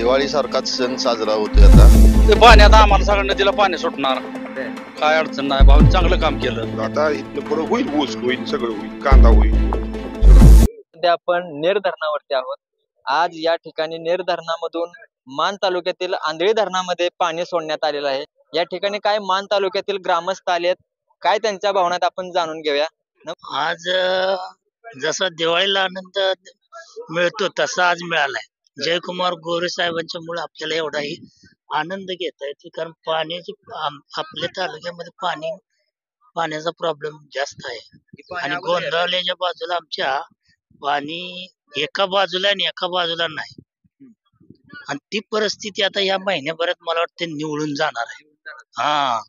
दिवाळी सारखाच सण साजरा होतोय आता. ते पाण्यात आम्हाला सगळ्यांना दिलं पाणी सुटणार, काय अडचण नाही. भाऊ चांगलं काम केलं. आता इथनं पुढे होईल, ऊस होईल, सगळं होईल, कांदा होईल. सध्या आपण नेर धरणावरती आहोत. आज या ठिकाणी नेर धरणामधून मान तालुक्यातील आंधळी धरणामध्ये पाणी सोडण्यात आलेलं आहे. या ठिकाणी काय मान तालुक्यातील ग्रामस्थ आलेत, काय त्यांच्या भावनात आपण जाणून घेऊया. आज जसा दिवाळीला आनंद मिळतो तसा आज मिळालाय. जयकुमार गोरे साहेबांच्या मुळे आपल्याला एवढाही आनंद घेता येतो, कारण पाण्याची आपल्या तालुक्यामध्ये पाण्याचा प्रॉब्लेम जास्त आहे. आणि गोंदावल्याच्या बाजूला आमच्या पाणी एका बाजूला आणि एका बाजूला नाही. आणि ती परिस्थिती आता या महिन्याभरात मला वाटते निवळून जाणार आहे.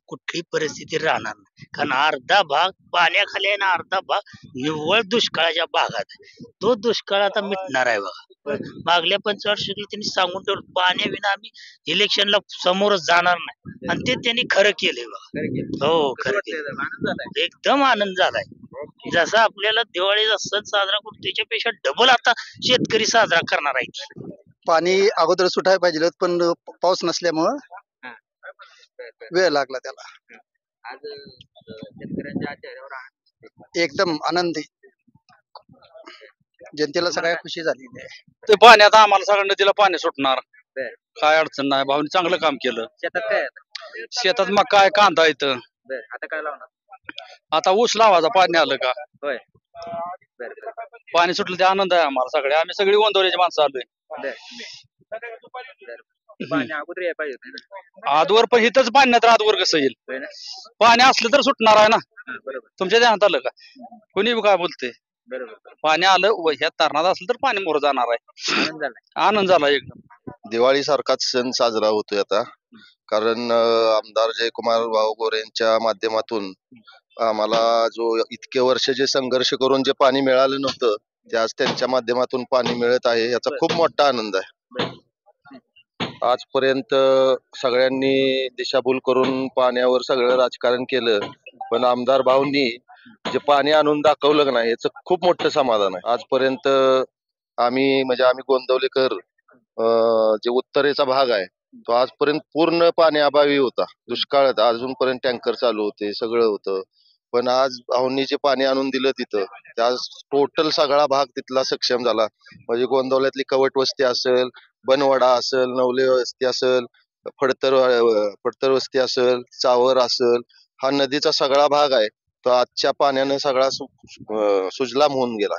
कुठली परिस्थिती राहणार नाही, कारण अर्धा भाग पाण्याखाली आहे ना, अर्धा भाग निव्वळ दुष्काळाच्या भागात आहे. तो दुष्काळ आता मिटणार आहे बघा. मागल्या पंचवार्षिकला त्यांनी सांगून ठेवलं, पाण्याविना आम्ही इलेक्शनला समोरच जाणार नाही, आणि ते त्यांनी खरं केलंय बघा. हो, खरं केलं. एकदम आनंद झालाय. जसा आपल्याला दिवाळीचा सण साजरा करतो त्याच्यापेक्षा डबल आता शेतकरी साजरा करणार आहे. पाणी अगोदर सुटायला पाहिजे, पण पाऊस नसल्यामुळं वेळ लागला त्याला. आज शेतकऱ्यांच्या चेहऱ्यावर एकदम आनंदी, जनतेला सगळ्या खुशी झालेली आहे. ते पाण्यात आम्हाला सगळ्यांना दिलं पाणी सुटणार, काय अडचण नाही. भाऊनी चांगलं काम केलं. शेतात काय आहे? शेतात मग काय कांदा येतं. आता काय लावणार? आता ऊस लावायचा, पाणी आलं का. होय. पाणी सुटलं ते आनंद आहे आम्हाला. आम्ही सगळी गोंदवल्याची माणसं आलोय. पाणी अगोदर यायला पाहिजे होतं ना. आजवर पण इथंच पाणी नाही तर आजवर कसं येईल. पाणी असलं तर सुटणार आहे ना. तुमच्या ध्यानात आलं का? कोणी बी काय बोलते. पाणी आलं ह्या तरणात असलं तर पाणी मोर जाणार आहे. आनंद झाला एकदम. दिवाळी सारखाच सण साजरा होतोय आता, कारण आमदार जयकुमार भाऊ गोरे यांच्या माध्यमातून आम्हाला जो इतके वर्ष जे संघर्ष करून जे पाणी मिळालं नव्हतं, ते आज त्यांच्या माध्यमातून पाणी मिळत आहे, याचा खूप मोठा आनंद आहे. आजपर्यंत सगळ्यांनी दिशाभूल करून पाण्यावर सगळं राजकारण केलं, पण आमदार भाऊंनी जे पाणी आणून दाखवलं का नाही, याचं खूप मोठं समाधान आहे. आजपर्यंत आम्ही गोंदवलेकर जे उत्तरेचा भाग आहे तो आजपर्यंत पूर्ण पाण्याअभावी होता, दुष्काळात. अजूनपर्यंत टँकर चालू होते, सगळं होतं. पण आज भाऊंनी जे पाणी आणून दिलं तिथं, त्या टोटल सगळा भाग तिथला सक्षम झाला. म्हणजे गोंदवल्यातली कवट वस्ती असेल, बनवडा असेल, नवले वस्ती असेल, फडतर वस्ती असेल, चावर असेल, हा नदीचा सगळा भाग आहे तो आजच्या पाण्यानं सगळा सुजलाम होऊन गेला.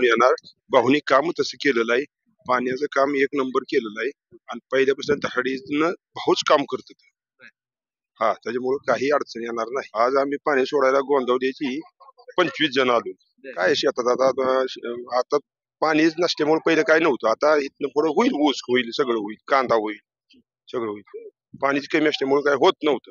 येणार भाऊनी काम तसं केलेलं आहे. पाण्याचं काम एक नंबर केलेलं आहे, आणि पहिल्यापासून दहाडीनं भाऊच काम करत. त्याच्यामुळे काही अडचण येणार नाही. आज आम्ही पाणी सोडायला गोंदवल्याची 25 जण आलो. काय शेतात आता पाणीच नसल्यामुळे पहिलं काय नव्हतं. आता इथनं पुढे होईल, ऊस होईल, सगळं होईल, कांदा होईल, सगळं होईल. पाणीची कमी असल्यामुळे काय होत नव्हतं.